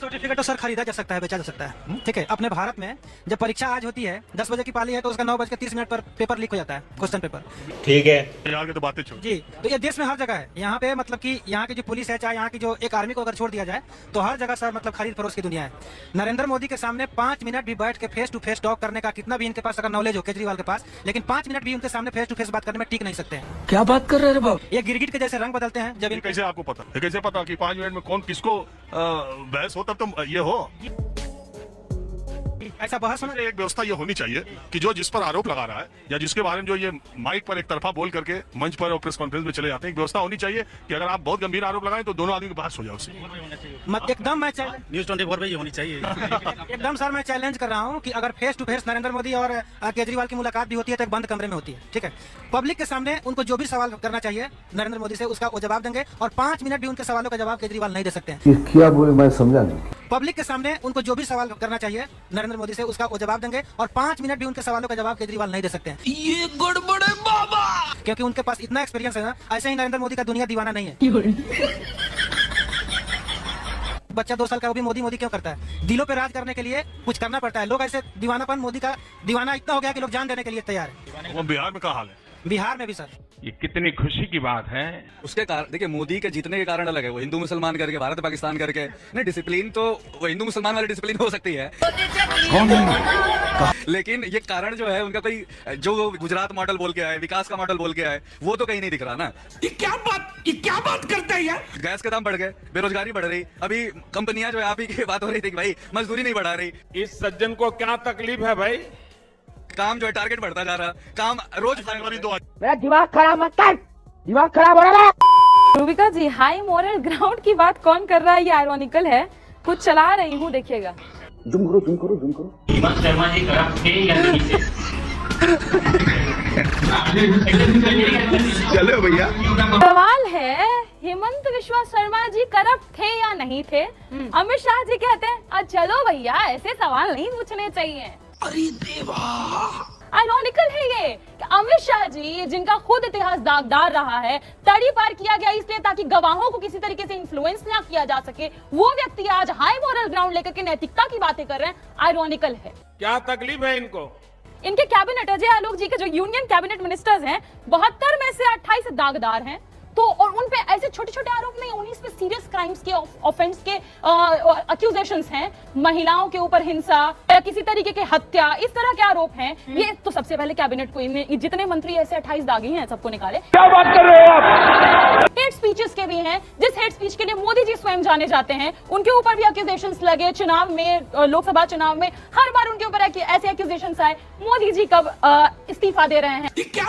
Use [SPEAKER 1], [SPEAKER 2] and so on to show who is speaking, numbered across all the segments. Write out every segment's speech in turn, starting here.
[SPEAKER 1] Certificate तो sir खरीदा जा सकता है, बेचा जा सकता है। ठीक है, अपने भारत में जब परीक्षा आज होती है 10 बजे की पाली है तो उसका 9:30 पर पेपर लीक हो जाता है, क्वेश्चन पेपर।
[SPEAKER 2] ठीक है
[SPEAKER 3] यार की तो बातें छोड़।
[SPEAKER 1] जी, तो ये देश में हर जगह है। यहाँ पे मतलब कि यहाँ की जो पुलिस है, चाहे यहाँ की जो एक आर्मी को अगर छोड़ दिया जाए तो हर जगह सर मतलब खरीद फरोख्त की दुनिया है। नरेंद्र मोदी के सामने 5 मिनट भी बैठ के फेस टू फेस टॉक करने का कितना भी इनके पास अगर नॉलेज हो केजरीवाल के पास, लेकिन 5 मिनट भी उनके सामने फेस टू फेस बात करने में टिक नहीं सकते हैं।
[SPEAKER 4] क्या बात कर रहे हैं बाबू?
[SPEAKER 1] ये गिरगिट के जैसे रंग बदलते हैं जब
[SPEAKER 3] ये कैसे आपको पता? ये कैसे पता कि 5 मिनट में कौन किसको बहस हो? तब तो ये हो
[SPEAKER 1] ऐसा बहस होना।
[SPEAKER 3] एक व्यवस्था ये होनी चाहिए कि जो जिस पर आरोप लगा रहा है या जिसके बारे में जो ये माइक पर एक तरफा बोल करके मंच पर और प्रेस कॉन्फ्रेंस में चले जाते हैं, एक व्यवस्था होनी चाहिए कि अगर आप बहुत गंभीर आरोप लगाएं तो दोनों आदमी की बहस हो जाए उससे।
[SPEAKER 1] एकदम मैं
[SPEAKER 5] न्यूज़ 24 पे ये होनी चाहिए।
[SPEAKER 1] एकदम सर मैं चैलेंज कर रहा हूँ कि अगर face to face Narendra Modi और केजरीवाल की मुलाकात भी होती है तो एक बंद कमरे में होती है। ठीक है, पब्लिक के सामने उनको जो भी सवाल करना चाहिए नरेंद्र मोदी से उसका वो जवाब देंगे और 5 मिनट भी उनके सवालों का जवाब केजरीवाल नहीं दे सकते हैं।
[SPEAKER 4] क्या बोले मैं समझा नहीं।
[SPEAKER 1] पब्लिक के सामने उनको जो भी सवाल करना चाहिए नरेंद्र मोदी से उसका वो जवाब देंगे और 5 मिनट भी उनके सवालों का जवाब केजरीवाल नहीं दे सकते हैं।
[SPEAKER 4] ये गड़बड़ है बाबा,
[SPEAKER 1] क्योंकि उनके पास इतना एक्सपीरियंस है ना। ऐसे ही नरेंद्र मोदी का दुनिया दीवाना नहीं है। बच्चा 2 साल का वो भी मोदी मोदी क्यों करता है? दिलों पे राज करने के लिए कुछ करना पड़ता है। लोग ऐसे दीवानापन, मोदी का दीवाना इतना हो गया कि लोग जान देने के लिए तैयार है।
[SPEAKER 3] वो बिहार में क्या हाल है?
[SPEAKER 1] बिहार में भी सर
[SPEAKER 6] ये कितनी खुशी की बात है।
[SPEAKER 5] उसके कारण देखिए, मोदी के जीतने के कारण अलग है। वो हिंदू मुसलमान करके, भारत पाकिस्तान करके नहीं, डिसिप्लिन तो वो हिंदू मुसलमान वाली डिसिप्लिन हो सकती है, लेकिन ये कारण जो है उनका कोई जो गुजरात मॉडल बोल के आए, विकास का मॉडल बोल के आए, वो तो कहीं नहीं दिख रहा ना।
[SPEAKER 4] ये क्या बात करते हैं यार?
[SPEAKER 5] गैस के दाम बढ़ गए, बेरोजगारी बढ़ रही, अभी कंपनियां जो है, आप ही की बात हो रही थी कि भाई मजदूरी नहीं बढ़ा रही।
[SPEAKER 6] इस सज्जन को क्या तकलीफ है भाई?
[SPEAKER 5] काम जो है टारगेट बढ़ता जा रहा, काम रोज
[SPEAKER 3] जनवरी 2
[SPEAKER 7] मेरा दिमाग खराब मत कर, दिमाग खराब हो रहा है।
[SPEAKER 8] रूबिका जी, हाई मॉरल ग्राउंड की बात कौन कर रहा है? ये आयरॉनिकल है। कुछ चला रही हूँ, देखिएगा।
[SPEAKER 4] जुम करो।
[SPEAKER 9] हेमंत शर्मा जी करप्ट थे या नहीं थे?
[SPEAKER 4] चलो भैया,
[SPEAKER 8] सवाल है, हेमंत विश्वा शर्मा जी करप्ट थे या नहीं थे? अमित शाह जी कहते हैं चलो भैया, ऐसे सवाल नहीं पूछने चाहिए।
[SPEAKER 4] अरे देवा,
[SPEAKER 8] आयरॉनिकल है ये कि अमित शाह जी, जिनका खुद इतिहास दागदार रहा है, तड़ी पार किया गया इसलिए ताकि गवाहों को किसी तरीके से इन्फ्लुएंस ना किया जा सके, वो व्यक्ति आज हाई मॉरल ग्राउंड लेकर के नैतिकता की बातें कर रहे हैं। आयरॉनिकल है।
[SPEAKER 6] क्या तकलीफ है इनको?
[SPEAKER 8] इनके कैबिनेट, अजय आलोक जी के जो यूनियन कैबिनेट मिनिस्टर्स हैं, 72 में से 28 दागदार हैं। तो और उन पे ऐसे छोटे छोटे आरोप नहीं, 19 पे सीरियस क्राइम्स के, ऑफेंस के अक्यूजेशंस हैं। महिलाओं के ऊपर हिंसा या किसी तरीके की हत्या, इस तरह के आरोप हैं। ये तो सबसे पहले कैबिनेट को, जितने मंत्री ऐसे 28 दागी हैं, सबको निकाले।
[SPEAKER 4] क्या बात कर रहे हो आप?
[SPEAKER 8] हेट स्पीचेस के भी हैं, जिस हेट स्पीच के लिए मोदी जी स्वयं जाने जाते हैं, उनके ऊपर भी अक्यूजेशंस लगे। चुनाव में, लोकसभा चुनाव में हर बार उनके ऊपर ऐसे अक्यूजेशंस आए। मोदी जी कब इस्तीफा दे रहे हैं?
[SPEAKER 4] ये क्या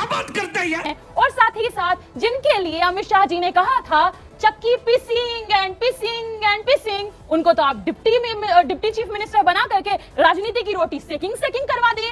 [SPEAKER 4] बात करते हैं यार?
[SPEAKER 8] और साथ ही साथ जिनके लिए अमित शाह जी ने कहा था चक्की पिसिंग एंड पिसिंग एंड पिसिंग, उनको तो आप डिप्टी चीफ मिनिस्टर बना करके राजनीति की रोटी सेकिंग करवा दिए।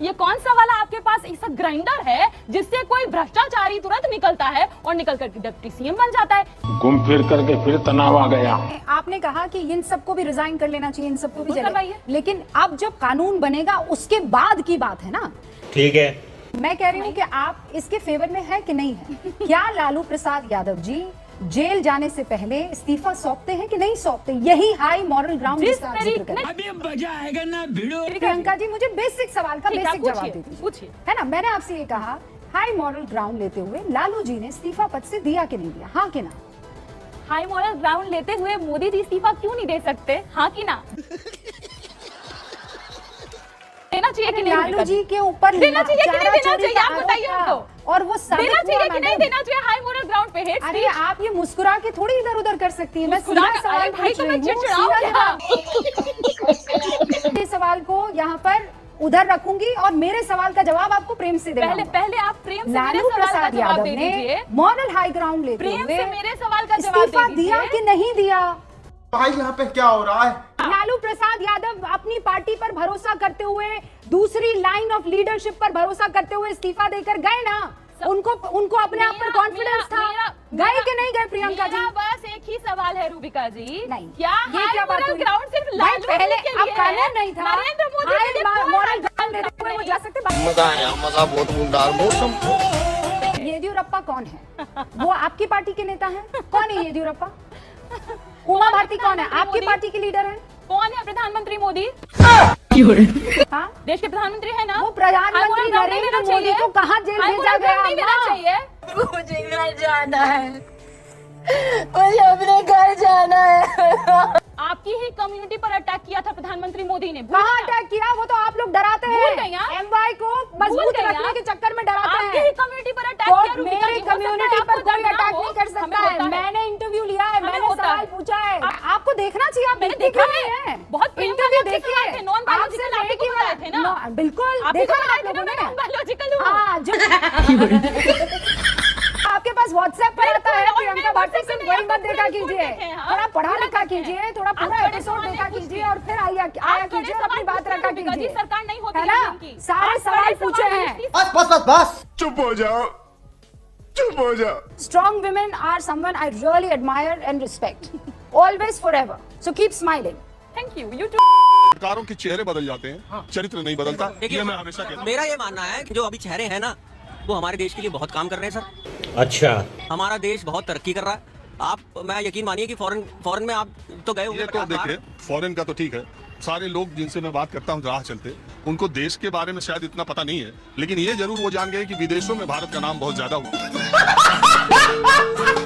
[SPEAKER 8] ये कौन सा वाला आपके पास ऐसा ग्राइंडर है जिससे कोई भ्रष्टाचारी तुरंत निकलता है और निकल करके डिप्टी सीएम बन जाता है?
[SPEAKER 6] घूम फिर करके फिर तनाव आ गया।
[SPEAKER 7] आपने कहा कि इन सबको भी रिजाइन कर लेना चाहिए, इन सबको भी
[SPEAKER 8] करवाइए।
[SPEAKER 7] लेकिन अब जब कानून बनेगा उसके बाद की बात है ना।
[SPEAKER 2] ठीक है,
[SPEAKER 7] मैं कह रही हूँ कि आप इसके फेवर में है कि नहीं है? क्या लालू प्रसाद यादव जी जेल जाने से पहले इस्तीफा सौंपते हैं कि नहीं सौंपते? यही हाई मॉरल ग्राउंड जिसका आप जिक्र कर रहे हैं।
[SPEAKER 4] अभी मजा आएगा ना भिड़ो।
[SPEAKER 7] प्रियंका जी, मुझे बेसिक सवाल का बेसिक जवाब
[SPEAKER 8] पूछिए,
[SPEAKER 7] दीजिए,
[SPEAKER 8] पूछिए।
[SPEAKER 7] है ना? मैंने आपसे ये कहा, हाई मॉरल ग्राउंड लेते हुए लालू जी ने इस्तीफा पद से दिया कि नहीं दिया? हाँ कि ना?
[SPEAKER 8] हाई मॉरल ग्राउंड लेते हुए मोदी जी इस्तीफा क्यों नहीं दे सकते? हाँ कि ना? देना चाहिए कि नहीं?
[SPEAKER 7] लालू जी के ऊपर
[SPEAKER 8] देना चाहिए कि नहीं देना चाहिए? आप बताइए हमको।
[SPEAKER 7] और वो
[SPEAKER 8] देना चाहिए कि नहीं देना चाहिए? हाई मॉरल ग्राउंड पे हेट
[SPEAKER 7] अरे आप ये मुस्कुरा के थोड़ी इधर उधर कर सकती है। मैं सीधा सवाल
[SPEAKER 8] भाई,
[SPEAKER 7] पूछ
[SPEAKER 8] तो
[SPEAKER 7] रही
[SPEAKER 8] मैं
[SPEAKER 7] हूँ,
[SPEAKER 8] चिड़चिड़ाऊं
[SPEAKER 7] सीधा ये सवाल को यहाँ पर उधर रखूंगी और मेरे सवाल का जवाब आपको प्रेम से देना होगा।
[SPEAKER 8] पहले आप प्रेम से मेरे
[SPEAKER 7] लालू
[SPEAKER 8] सवाल का
[SPEAKER 7] प्रसाद
[SPEAKER 8] जवाब
[SPEAKER 7] यादव
[SPEAKER 8] दे
[SPEAKER 7] ने
[SPEAKER 8] दीजिए।
[SPEAKER 7] मॉरल हाई ग्राउंड लेते
[SPEAKER 8] प्रेम
[SPEAKER 7] हुए
[SPEAKER 8] से मेरे सवाल का जवाब
[SPEAKER 7] इस्तीफा
[SPEAKER 8] दे
[SPEAKER 7] दिया
[SPEAKER 8] दीजिए।
[SPEAKER 7] कि नहीं दिया?
[SPEAKER 10] भाई यहाँ पे क्या हो रहा है?
[SPEAKER 7] लालू प्रसाद यादव अपनी पार्टी पर भरोसा करते हुए, दूसरी लाइन ऑफ लीडरशिप पर भरोसा करते हुए इस्तीफा देकर गए ना। उनको अपने आप पर कॉन्फिडेंस था। गए कि नहीं गए प्रियंका जी?
[SPEAKER 8] बस एक ही सवाल है रूबिका जी,
[SPEAKER 7] नहीं,
[SPEAKER 8] क्या
[SPEAKER 7] ये क्या बात हुई?
[SPEAKER 8] ग्राउंड सिर्फ
[SPEAKER 7] भाई
[SPEAKER 8] लालू
[SPEAKER 7] पहले
[SPEAKER 8] के
[SPEAKER 7] अब
[SPEAKER 8] लिए
[SPEAKER 7] कानून
[SPEAKER 8] है?
[SPEAKER 7] नहीं था,
[SPEAKER 8] नरेंद्र मोदी के लिए
[SPEAKER 7] मॉरल ग्राउंड लेते हुए वो जा सकते।
[SPEAKER 2] मजा आया, मजा बहुत मुंडार मौसम।
[SPEAKER 7] येदियुरप्पा कौन है? वो आपकी पार्टी के नेता हैं? कौन है येदियुरप्पा? उमा भारती कौन है? आपकी पार्टी की लीडर है?
[SPEAKER 8] कौन है? प्रधानमंत्री मोदी।
[SPEAKER 7] हाँ?
[SPEAKER 8] देश के प्रधानमंत्री है ना?
[SPEAKER 7] वो प्रधानमंत्री नरेंद्र मोदी को कहाँ जेल भेजा गया?
[SPEAKER 8] नहीं देना चाहिए।
[SPEAKER 11] मुझे घर जाना है, मुझे अपने घर जाना है।
[SPEAKER 8] आपकी ही कम्युनिटी पर अटैक किया था प्रधानमंत्री मोदी ने।
[SPEAKER 7] कहाँ अटैक किया? वो तो आप लोग डराते हैं, एमवाई को मजबूत रखने के चक्कर में डराते हैं।
[SPEAKER 8] आपकी ही कम्युनिटी पर अटैक किया।
[SPEAKER 7] मेरी कम्युनिटी पर कोई अटैक नहीं कर सकता है। मैंने इंटरव्यू लिया है, मैंने सवाल पूछा है। आपको देखना चाहिए, आप
[SPEAKER 8] मैंने देखा है। बहुत
[SPEAKER 7] इंटरव्यू देखिए।
[SPEAKER 8] नॉन बायोलॉजिकल आपको बताए थे ना?
[SPEAKER 7] बिल्कुल देखा ना आप लोगों ने।
[SPEAKER 8] Non biological.
[SPEAKER 7] हाँ, आपके पास व्हाट्सएप पर आता है प्रियंका भाटी सिर्फ वही मत देखा कीजिए, थोड़ा पढ़ा लिखा कीजिए, थोड़ा पूरा एपिसोड देखा कीजिए और फिर आया कीजिए और अपनी बात रखा कीजिए,
[SPEAKER 8] सरकार नहीं होती
[SPEAKER 7] है ना? सारे सवाल पूछे हैं।
[SPEAKER 10] बस बस बस बस
[SPEAKER 3] चुप हो जाओ, चुप हो जाओ।
[SPEAKER 7] Strong women are someone I really admire and respect, always forever. So keep smiling.
[SPEAKER 8] Thank you. You too.
[SPEAKER 3] सरकारों के चेहरे बदल जाते हैं, चरित्र नहीं बदलता। ये मैं हमेशा कहता हूं।
[SPEAKER 12] मेरा ये मानना है कि जो अभी चेहरे हैं ना, वो हमारे देश के लिए बहुत काम कर रहे हैं सर।
[SPEAKER 2] अच्छा,
[SPEAKER 12] हमारा देश बहुत तरक्की कर रहा है। आप मैं यकीन मानिए कि फॉरेन में आप तो गए होंगे।
[SPEAKER 3] ये तो देखिए, फॉरेन का तो ठीक है, सारे लोग जिनसे मैं बात करता हूँ राह चलते, उनको देश के बारे में शायद इतना पता नहीं है, लेकिन ये जरूर वो जान गए कि विदेशों में भारत का नाम बहुत ज्यादा हुआ।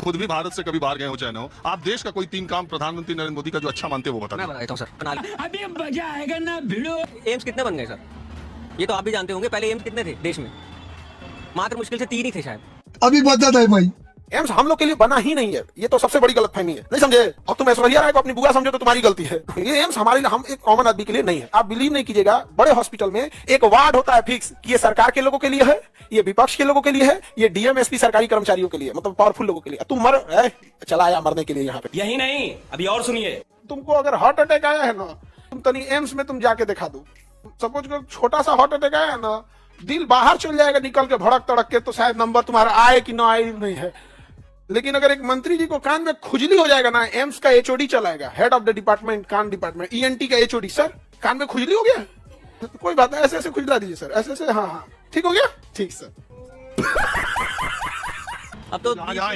[SPEAKER 3] खुद भी भारत से कभी बाहर गए हो चाहे ना हो, आप देश का कोई 3 काम प्रधानमंत्री नरेंद्र मोदी का जो अच्छा मानते हैं वो
[SPEAKER 12] मैं
[SPEAKER 3] बताना।
[SPEAKER 12] बता देता हूँ सर।
[SPEAKER 4] अभी मजा आएगा ना भिड़ो।
[SPEAKER 12] एम्स कितने बन गए सर? ये तो आप भी जानते होंगे। पहले एम्स कितने थे देश में? मात्र मुश्किल से 3 ही थे शायद।
[SPEAKER 10] अभी बता है भाई, एम्स हम लोग के लिए बना ही नहीं है। ये तो सबसे बड़ी गलतफहमी है, नहीं समझे? अब तुम ऐश्वर्या राय को अपनी बुआ समझो तो तुम्हारी गलती है। ये एम्स हमारे लिए, हम एक कॉमन आदमी के लिए नहीं है। आप बिलीव नहीं कीजिएगा, बड़े हॉस्पिटल में एक वार्ड होता है फिक्स कि ये सरकार के लोगों के लिए है, ये विपक्ष के लोगों के लिए है, ये डीएमएसपी सरकारी कर्मचारियों के लिए, मतलब पावरफुल लोगों के लिए। तुम चला आया मरने के लिए यहाँ पे।
[SPEAKER 12] यही नहीं, अभी और सुनिए।
[SPEAKER 10] तुमको अगर हार्ट अटैक आया है ना, तुम तनी एम्स में तुम जाके दिखा दो। सपोज को छोटा सा हार्ट अटैक आया है ना, दिल बाहर चल जाएगा निकल के भड़क तड़क के, तो शायद नंबर तुम्हारा आए कि ना आए नहीं है। लेकिन अगर एक मंत्री जी को कान में खुजली हो जाएगा ना, एम्स का एचओडी चलाएगा, हेड ऑफ द डिपार्टमेंट, कान डिपार्टमेंट, ईएनटी का एचओडी, सर कान में खुजली हो गया तो कोई बात नहीं, ऐसे ऐसे खुजला दीजिए सर, ऐसे ऐसे। हाँ हाँ ठीक हो गया, ठीक सर।
[SPEAKER 12] अब तो
[SPEAKER 3] जहाँ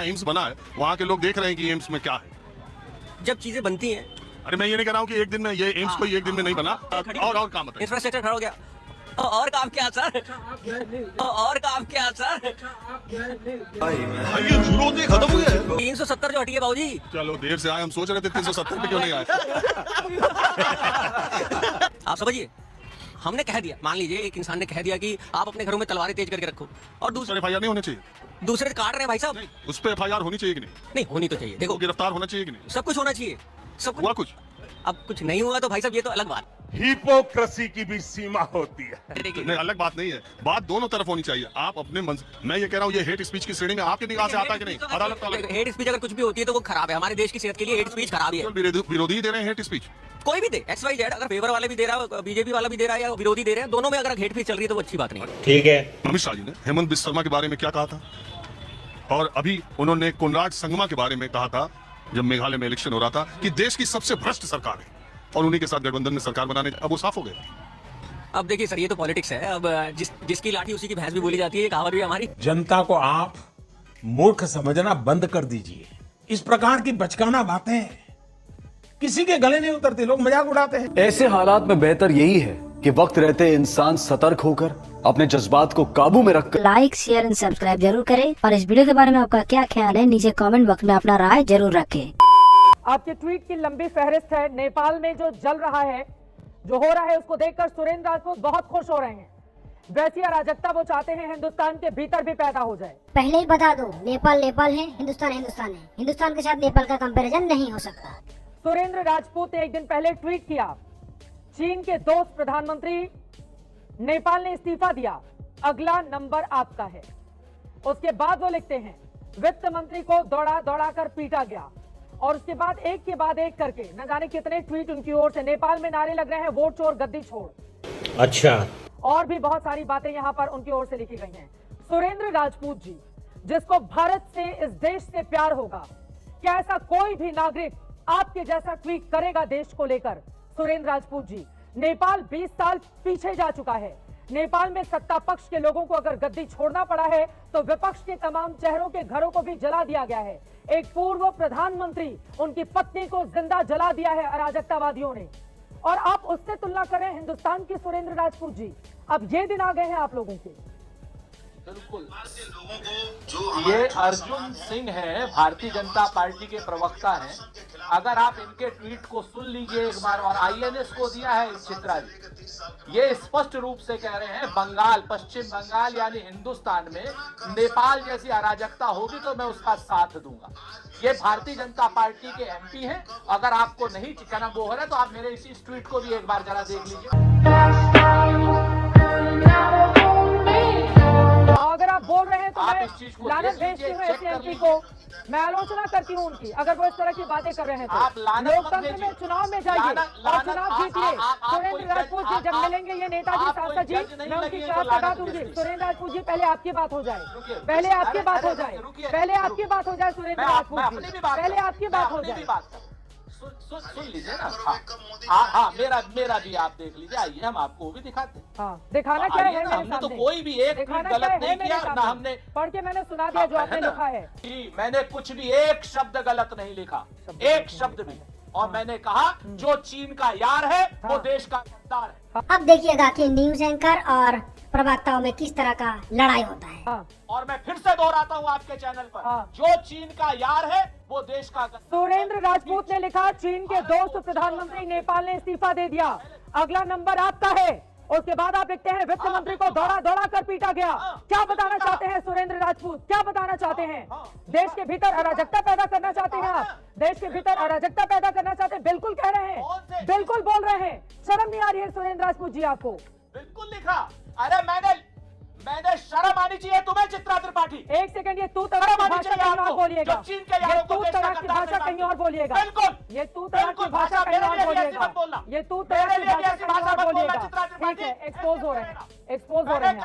[SPEAKER 3] एम्स बना है वहाँ के लोग देख रहे हैं कि एम्स में क्या है।
[SPEAKER 12] जब चीजें बनती हैं।
[SPEAKER 3] अरे मैं ये नहीं कह रहा हूँ कि एक दिन में ये एम्स कोई एक दिन में नहीं बना, और काम बताइए।
[SPEAKER 12] इंफ्रास्ट्रक्चर खड़ा हो गया। और काम क्या सर? और काम क्या सर?
[SPEAKER 3] ये जुनून खत्म हुई है।
[SPEAKER 12] 370 जो हटी है बाबूजी।
[SPEAKER 3] चलो देर से आए, हम सोच रहे थे 370 पे क्यों नहीं आए।
[SPEAKER 12] आप समझिए, हमने कह दिया, मान लीजिए एक इंसान ने कह दिया कि आप अपने घरों में तलवारें तेज करके रखो, और दूसरे
[SPEAKER 3] एफआईआर नहीं होनी चाहिए,
[SPEAKER 12] दूसरे काट रहे हैं भाई साहब।
[SPEAKER 3] उस पर एफआईआर होनी चाहिए कि नहीं?
[SPEAKER 12] नहीं होनी तो चाहिए। देखो,
[SPEAKER 3] गिरफ्तार होना चाहिए कि नहीं?
[SPEAKER 12] सब कुछ होना चाहिए, सब
[SPEAKER 3] हुआ
[SPEAKER 12] कुछ।
[SPEAKER 3] कुछ
[SPEAKER 12] अब कुछ नहीं हुआ तो भाई साहब ये तो अलग बात।
[SPEAKER 6] हिपोक्रेसी की भी सीमा होती है।
[SPEAKER 3] नहीं, अलग बात नहीं है, बात दोनों तरफ होनी चाहिए। आप अपने मैं ये कह रहा हूँ, ये हेट स्पीच की श्रेणी में आपके निगाह से आता है कि नहीं? अदालत तो अलग है।
[SPEAKER 12] हेट स्पीच अगर कुछ भी होती है तो वो खराब है, हमारे देश की सेहत के लिए हेट स्पीच खराब है।
[SPEAKER 3] विरोधी दे रहे हैं हेट स्पीच,
[SPEAKER 12] कोई भी दे, XYZ, अगर फेवर वाले भी दे रहा है, बीजेपी वाला भी दे रहा है, या विरोधी दे रहे हैं, दोनों में अगर हेट स्पीच चल रही है तो वो अच्छी बात नहीं है।
[SPEAKER 2] ठीक है।
[SPEAKER 3] अमित शाह जी ने हेमंत बिस्वा शर्मा के बारे में क्या कहा था, और अभी उन्होंने कोनराड संगमा के बारे में कहा था जब मेघालय में इलेक्शन हो रहा था कि देश की सबसे भ्रष्ट सरकार है, और उन्हीं के साथ गठबंधन में सरकार बनाने, अब वो साफ हो गए।
[SPEAKER 12] अब देखिए सर, ये तो पॉलिटिक्स है। अब जिसकी लाठी उसी की भैंस भी बोली जाती है, कहावत भी हमारी।
[SPEAKER 6] जनता को आप मूर्ख समझना बंद कर दीजिए। इस प्रकार की बचकाना बातें किसी के गले नहीं उतरती, लोग मजाक उड़ाते हैं।
[SPEAKER 5] ऐसे हालात में बेहतर यही है कि वक्त रहते इंसान सतर्क होकर अपने जज्बात को काबू में रखकर
[SPEAKER 11] लाइक, शेयर एंड सब्सक्राइब जरूर करें, और इस वीडियो के बारे में आपका क्या ख्याल है नीचे कमेंट बॉक्स में अपना राय जरूर रखें।
[SPEAKER 13] आपके ट्वीट की लंबी फहरिस्त है। नेपाल में जो जल रहा है, जो हो रहा है, उसको देखकर सुरेंद्र राजपूत बहुत खुश हो रहे हैं। वैसी अराजकता वो चाहते हैं हिंदुस्तान के भीतर भी पैदा हो जाए।
[SPEAKER 11] पहले ही बता दो, नेपाल नेपाल है, हिंदुस्तान हिंदुस्तान है। हिंदुस्तान के साथ नेपाल का कंपैरिजन नहीं हो सकता।
[SPEAKER 13] सुरेंद्र राजपूत ने एक दिन पहले ट्वीट किया, चीन के दोस्त प्रधानमंत्री नेपाल ने इस्तीफा दिया, अगला नंबर आपका है। उसके बाद वो लिखते हैं, वित्त मंत्री को दौड़ा दौड़ा कर पीटा गया। और उसके बाद एक के बाद एक करके न जाने कितने ट्वीट उनकी ओर से। नेपाल में नारे लग रहे हैं, वोट चोर गद्दी छोड़।
[SPEAKER 2] अच्छा,
[SPEAKER 13] और भी बहुत सारी बातें यहाँ पर उनकी ओर से लिखी गई हैं। सुरेंद्र राजपूत जी, जिसको भारत से, इस देश से प्यार होगा, क्या ऐसा कोई भी नागरिक आपके जैसा ट्वीट करेगा देश को लेकर? सुरेंद्र राजपूत जी, नेपाल 20 साल पीछे जा चुका है। नेपाल में सत्ता पक्ष के लोगों को अगर गद्दी छोड़ना पड़ा है तो विपक्ष के तमाम चेहरों के घरों को भी जला दिया गया है। एक पूर्व प्रधानमंत्री, उनकी पत्नी को जिंदा जला दिया है अराजकतावादियों ने। और आप उससे तुलना करें हिंदुस्तान के सुरेंद्र राजपूत जी, अब ये दिन आ गए हैं आप लोगों के।
[SPEAKER 6] बिल्कुल, ये अर्जुन सिंह है, भारतीय जनता पार्टी के प्रवक्ता हैं। अगर आप इनके ट्वीट को सुन लीजिए एक बार, और आईएनएस को दिया है चित्रा जी, ये स्पष्ट रूप से कह रहे हैं बंगाल, पश्चिम बंगाल यानी हिंदुस्तान में नेपाल जैसी अराजकता होगी तो मैं उसका साथ दूंगा। ये भारतीय जनता पार्टी के एमपी हैं। अगर आपको नहीं ठिकाना बोहर है तो आप मेरे इसी ट्वीट को भी एक बार जरा देख लीजिए।
[SPEAKER 13] अगर आप बोल रहे हैं तो
[SPEAKER 6] आप
[SPEAKER 13] मैं
[SPEAKER 6] इस चीज को
[SPEAKER 13] लानत भेजती हूँ ऐसे एमपी को, मैं आलोचना करती हूँ उनकी, अगर वो इस तरह की बातें कर रहे हैं
[SPEAKER 6] आप
[SPEAKER 13] तो।
[SPEAKER 6] लानत मत
[SPEAKER 13] लोकतंत्र
[SPEAKER 6] भेजिए।
[SPEAKER 13] में चुनाव में जाइए और चुनाव जीतिए। सुरेंद्र राजपूत जी जब मिलेंगे ये नेताजी सांसद जी, मैं उनकी क्लास लगा दूंगी। सुरेंद्र राजपूत जी पहले आपकी बात हो जाए, पहले आपकी बात हो जाए, पहले आपकी बात हो जाए सुरेंद्र राजपूत जी, पहले आपकी बात हो जाए।
[SPEAKER 6] सुन लीजिए ना। हाँ, मेरा भी आप देख लीजिए। आइए हम आपको भी दिखाते हैं।
[SPEAKER 13] हाँ, दिखाना क्या है?
[SPEAKER 6] हमने तो कोई भी एक ट्वीट गलत नहीं किया ना, हमने
[SPEAKER 13] पढ़ के मैंने सुना दिया जो आपने लिखा है।
[SPEAKER 6] मैंने कुछ भी एक शब्द गलत नहीं लिखा, एक शब्द भी। और मैंने कहा जो चीन का यार है वो देश का गद्दार है।
[SPEAKER 11] अब देखिएगा कि न्यूज एंकर और प्रवक्ताओं में किस तरह का लड़ाई होता है।
[SPEAKER 6] और मैं फिर से दोहराता हूँ आपके चैनल पर, जो चीन का यार है वो देश का गद्दार।
[SPEAKER 13] सुरेंद्र राजपूत ने लिखा, चीन के दोस्त प्रधानमंत्री नेपाल ने इस्तीफा दे दिया, अगला नंबर आपका है। उसके बाद आप लिखते हैं वित्त मंत्री को दौड़ा दौड़ा कर पीटा गया। क्या बताना चाहते हैं सुरेंद्र राजपूत, क्या बताना चाहते हैं? देश के भीतर अराजकता पैदा करना चाहते हैं आप? देश के भीतर अराजकता पैदा करना चाहते हैं? बिल्कुल कह रहे हैं, बिल्कुल बोल रहे हैं। शर्म नहीं आ रही है सुरेंद्र राजपूत जी आपको?
[SPEAKER 6] बिल्कुल लिखा। अरे मैंने शर्म आनी चाहिए तुम्हें चित्रा त्रिपाठी।
[SPEAKER 13] एक सेकंड, ये तू तड़क की भाषा कहीं और बोलिएगा, ये तू तड़क की भाषा कहीं और बोलिएगा, ये तू तड़क की भाषा कहीं और बोलिएगा, ये तू तड़क की भाषा कहीं और बोलिएगा। ठीक है, एक्सपोज हो रहे हैं, एक्सपोज हो रहे हैं,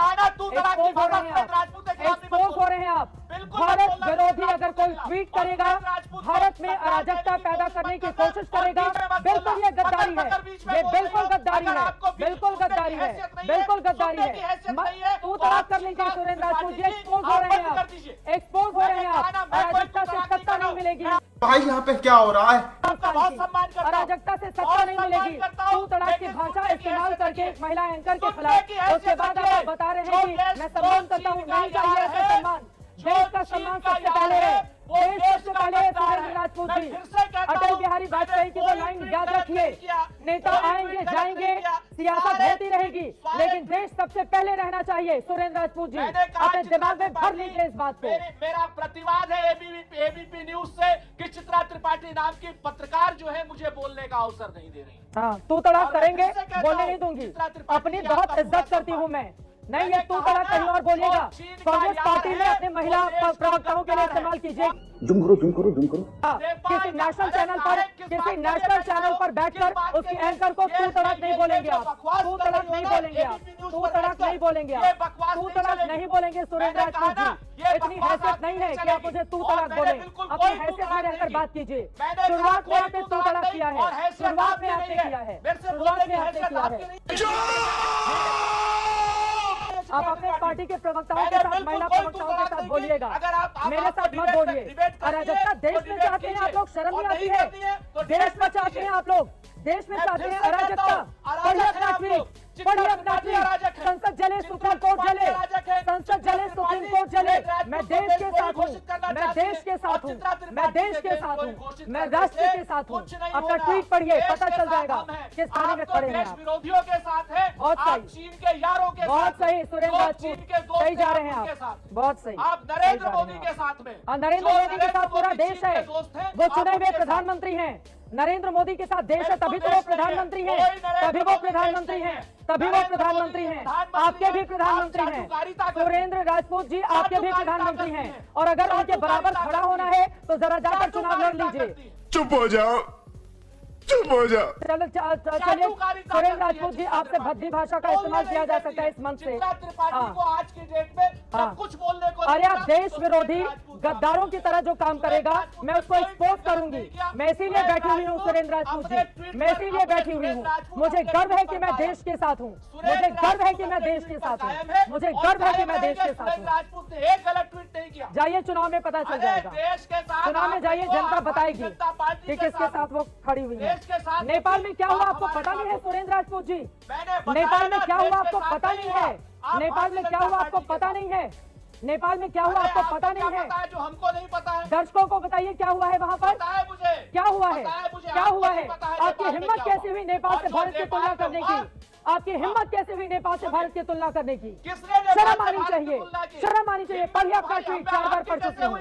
[SPEAKER 13] एक्सपोज हो रहे हैं आप। भारत विरोधी अगर कोई ट्वीट करेगा, भारत में अराजकता पैदा करने की कोशिश करेगा, बिल्कुल ये गद्दारी है, ये बिल्कुल गद्दारी है, बिल्कुल गद्दारी है, बिल्कुल गद्दारी है। तू तड़ाक कर लीजिए सुरेंद्र राजपूत जी, एक्सपोज हो रहे हैं आप, एक्सपोज हो रहे हैं आप। अराजकता से सत्ता नहीं मिलेगी
[SPEAKER 10] भाई, यहाँ पे क्या हो रहा है?
[SPEAKER 13] अराजकता से सत्ता नहीं मिलेगी। तू तड़ाक की भाषा इस्तेमाल करके महिला एंकर के खिलाफ, उसके बाद आप बता रहे हैं कि मैं सम्मान करता हूँ, नहीं चाहिए ऐसा सम्मान। देश का सम्मान सबसे पहले है, देश सबसे पहले है सुरेंद्र राजपूत जी। अटल बिहारी वाजपेयी की वो लाइन याद रखिए, नेता आएंगे जाएंगे, सियासत होती रहेगी, लेकिन देश सबसे पहले रहना चाहिए। सुरेंद्र राजपूत जी अपने दिमाग में भर लीजिए इस बात को।
[SPEAKER 6] मेरा प्रतिवाद है एबीपी न्यूज से कि चित्रा त्रिपाठी नाम की पत्रकार जो है मुझे बोलने का अवसर नहीं दे रही।
[SPEAKER 13] हाँ, तू तड़ाक करेंगे, बोलने नहीं दूंगी। अपनी बहुत इज्जत करती हूँ मैं, नहीं ये तू तड़ाक कहीं और बोलिएगा। कांग्रेस पार्टी में अपने महिला प्रवक्ताओं के लिए इस्तेमाल कीजिए।
[SPEAKER 6] जुम करो।
[SPEAKER 13] किसी नेशनल चैनल पर बैठकर उसकी एंकर को तू तड़ाक नहीं बोलेंगे आप, तू तड़ाक नहीं बोलेंगे आप, तू तड़ाक नहीं बोलेंगे आप, तू तड़ाक नहीं बोलेंगे सुरेंद्र राजपूत जी। इतनी हैसियत नहीं है कि आप मुझे तू तड़ाक बोले, अपनी हैसियत में रहकर बात कीजिए। शुरुआत में आपने तू तड़ाक किया है, शुरुआत में आपने किया है, शुरुआत में आपने किया है। आप अपने पार्टी के प्रवक्ताओं के साथ, महिला प्रवक्ताओं के साथ बोलिएगा, मेरे साथ मत बोलिए। अराजकता देश में चाहते हैं आप लोग, शर्म नहीं आती है? देश में चाहते हैं आप लोग, देश में चाहते हैं अराजकता। पढ़िए अपना ट्वीट, पढ़िए अपना ट्वीट। संसद जले, सुप्रीम कोर्ट जले, संसद जले, सुप्रीम कोर्ट जले, मैं देश के साथ हूँ, मैं देश के साथ हूँ, मैं देश के साथ हूँ, मैं राष्ट्र के साथ हूँ। अपना ट्वीट पढ़िए, पता चल जाएगा किस थाने में खड़े हैं आप।
[SPEAKER 6] विरोधियों के साथ है,
[SPEAKER 13] बहुत सही,
[SPEAKER 6] चीन के यारों के
[SPEAKER 13] बहुत सही सुरेंद्र राजपूत, सही जा रहे हैं आप, बहुत सही।
[SPEAKER 6] आप नरेंद्र मोदी के साथ में,
[SPEAKER 13] नरेंद्र मोदी के साथ पूरा देश है, वो चुने हुए प्रधानमंत्री हैं। नरेंद्र मोदी के साथ देश है, तभी तो वो प्रधानमंत्री हैं, तभी वो प्रधानमंत्री हैं, तभी वो प्रधानमंत्री हैं। आपके भी प्रधानमंत्री हैं सुरेंद्र राजपूत जी, आपके भी प्रधानमंत्री हैं। और अगर उनके बराबर खड़ा होना है तो जरा जाकर चुनाव लड़ लीजिए।
[SPEAKER 3] चुप हो जाओ,
[SPEAKER 13] चुप हो जाओ। चलो चलिए सुरेंद्र राजपूत जी, आपसे भद्दी भाषा का इस्तेमाल किया जा सकता है इस मंच से।
[SPEAKER 6] आज की डेट में सब कुछ बोलने को
[SPEAKER 13] अरे आप देश विरोधी गद्दारों की तरह जो काम करेगा मैं उसको एक्सपोज करूंगी। मैं इसीलिए बैठी हुई हूँ सुरेंद्र राजपूत जी, मैं इसीलिए बैठी हुई हूँ। मुझे गर्व है कि मैं देश के साथ हूँ, मुझे गर्व है कि मैं देश के साथ हूँ, मुझे गर्व है कि मैं देश के साथ हूँ।
[SPEAKER 6] राजपूत ने एक गलत ट्वीट नहीं किया।
[SPEAKER 13] जाइए चुनाव में पता चल जाएगा,
[SPEAKER 6] देश के साथ
[SPEAKER 13] चुनाव में जाइए, जनता बताएगी कि किसके साथ वो खड़ी हुई है। नेपाल में क्या हुआ आपको पता नहीं है सुरेंद्र राजपूत जी? नेपाल में क्या हुआ आपको पता नहीं है? नेपाल में क्या हुआ आपको पता नहीं है? नेपाल में क्या हुआ आपको पता नहीं है?
[SPEAKER 6] जो हमको नहीं पता है,
[SPEAKER 13] दर्शकों को बताइए क्या हुआ है वहाँ पर,
[SPEAKER 6] मुझे
[SPEAKER 13] क्या हुआ है, क्या हुआ है? आपकी हिम्मत कैसी हुई नेपाल से भारत की तुलना करने की? आपकी हिम्मत कैसे हुई नेपाल से भारत की तुलना करने की? शर्म आनी चाहिए, शर्म आनी चाहिए। पढ़िए आपका ट्वीट, 4 बार पढ़ चुकी हूँ,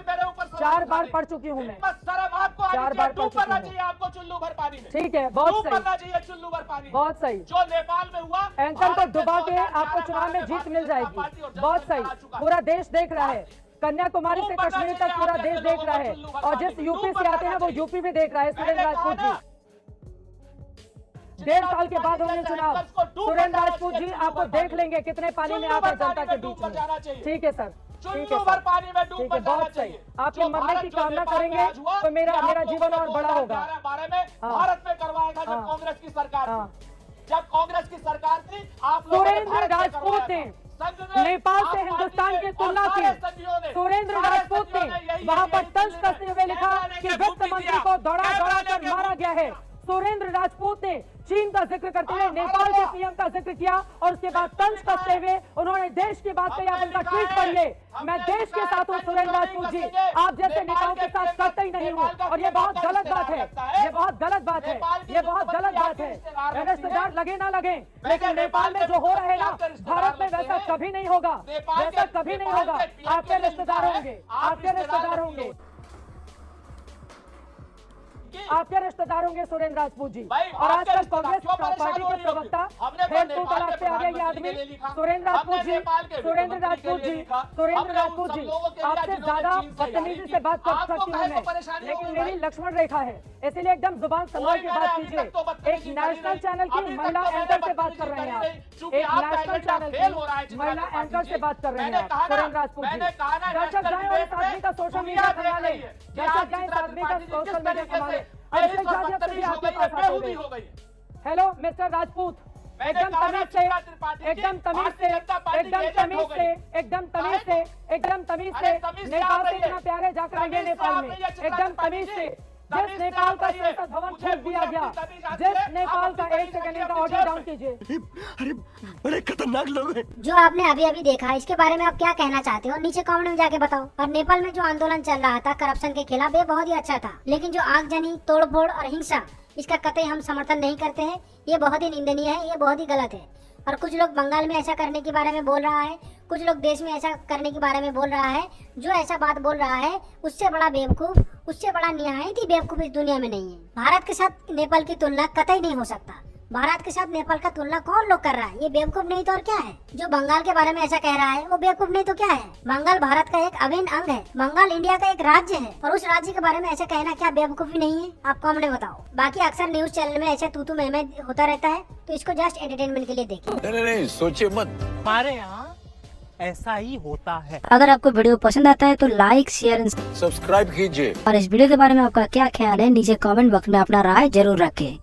[SPEAKER 13] 4 बार पढ़ चुकी हूँ मैं, 4 बार पढ़ चुकी हूँ।
[SPEAKER 6] आपको चुल्लू भर पानी में,
[SPEAKER 13] ठीक है, बहुत सही,
[SPEAKER 6] चुल्लू भर पानी,
[SPEAKER 13] बहुत सही।
[SPEAKER 6] जो नेपाल में हुआ,
[SPEAKER 13] एंकर को डुबा के आपको चुनाव में जीत मिल जाएगी, बहुत सही। पूरा देश देख रहा है, कन्याकुमारी से कश्मीर तक पूरा देश देख रहा है, और जिस यूपी से आते हैं वो यूपी भी देख रहा है। सुरेंद्र राजपूत जी, 1.5 साल के बाद होंगे चुनाव। सुरेंद्र राजपूत जी आपको देख लेंगे कितने पानी में आप हैं जनता के बीच में। ठीक है सर, ठीक है सर, ठीक है, बहुत सही। आपके मरने की कामना करेंगे तो मेरा जीवन और बड़ा होगा।
[SPEAKER 6] भारत में करवाया था जब कांग्रेस की सरकार थी, जब कांग्रेस की सरकार थी, आप
[SPEAKER 13] सुरेंद्र राजपूत ने नेपाल से हिंदुस्तान की तुलना की। सुरेंद्र राजपूत ने वहां पर तंज कसते हुए लिखा कि वित्त मंत्री को दौड़ा दौड़ा कर मारा गया है। सुरेंद्र राजपूत ने चीन का जिक्र करते हुए नेपाल के पीएम का जिक्र किया, और उसके बाद तंज कसते हुए उन्होंने देश की बात कही। आप उनका ट्वीट पढ़िए, मैं देश के साथ हूँ सुरेंद्र राजपूत जी, आप जैसे नेताओं के साथ करते ही नहीं हूँ, और ये बहुत गलत बात है, ये बहुत गलत बात है, ये बहुत गलत बात है। रिश्तेदार लगे ना लगे, लेकिन नेपाल में जो हो रहा है ना, भारत में वैसा कभी नहीं होगा, वैसा कभी नहीं होगा। आपके रिश्तेदार होंगे, आपके रिश्तेदार होंगे, आपके रिश्तेदार होंगे सुरेंद्र राजपूत जी। और आजकल कांग्रेस पार्टी के प्रवक्ता फिर तो तलाक पे आ गया ये आदमी। सुरेंद्र राजपूत जी, सुरेंद्र राजपूत जी, सुरेंद्र राजपूत जी, आपसे ज्यादा बदतमीजी से बात कर सकती हूँ मैं, लेकिन मेरी लक्ष्मण रेखा है, इसीलिए एकदम जुबान संभाल के बात कीजिए। एक नेशनल चैनल की महिला एंकर से बात कर रहे हैं आप, एक नेशनल चैनल की महिला एंकर से बात कर रहे हैं आप सुरेंद्र राजपूत जी। दर्शक जाए और इस आदमी का सोशल मीडिया कमा ले, दर्शक जाए इस आदमी का सोशल मीडिया कमा ले। हेलो मिस्टर राजपूत, एकदम तमीज से, एकदम तमीज से, एकदम तमीज से, एकदम तमीज से, एकदम तमीज से। नेपाल से इतना प्यारे जाकर आइए नेपाल में, एकदम तमीज से। जिस नेपाल का संसद भवन खोल दिया गया, जिस नेपाल का 1 सेकंड का ऑडियो डाउन कीजिए।
[SPEAKER 14] अरे बड़े खतरनाक लोग हैं।
[SPEAKER 15] जो आपने अभी अभी देखा, इसके बारे में आप क्या कहना चाहते हो? नीचे कमेंट में जाके बताओ। और नेपाल में जो आंदोलन चल रहा था करप्शन के खिलाफ, ये बहुत ही अच्छा था, लेकिन जो आगजनी, तोड़फोड़ और हिंसा, इसका कतई हम समर्थन नहीं करते हैं। ये बहुत ही निंदनीय है, ये बहुत ही गलत है। और कुछ लोग बंगाल में ऐसा करने के बारे में बोल रहा है, कुछ लोग देश में ऐसा करने के बारे में बोल रहा है। जो ऐसा बात बोल रहा है, उससे बड़ा बेवकूफ, उससे बड़ा निहायत ही बेवकूफ इस दुनिया में नहीं है। भारत के साथ नेपाल की तुलना कतई नहीं हो सकता। भारत के साथ नेपाल का तुलना कौन लोग कर रहा है? ये बेवकूफ नहीं तो और क्या है? जो बंगाल के बारे में ऐसा कह रहा है, वो बेवकूफ नहीं तो क्या है? बंगाल भारत का एक अभिन्न अंग है, बंगाल इंडिया का एक राज्य है, और उस राज्य के बारे में ऐसा कहना क्या बेवकूफी नहीं है? आप कमेंट में बताओ। बाकी अक्सर न्यूज चैनल में ऐसे तू मैं होता रहता है, तो इसको जस्ट एंटरटेनमेंट के लिए देखिए।
[SPEAKER 14] नहीं, सोचिए मत।
[SPEAKER 16] हमारे यहाँ ऐसा ही होता है।
[SPEAKER 15] अगर आपको वीडियो पसंद आता है तो लाइक, शेयर,
[SPEAKER 14] सब्सक्राइब कीजिए।
[SPEAKER 15] और इस वीडियो के बारे में आपका क्या ख्याल है नीचे कमेंट बॉक्स में अपना राय जरूर रखें।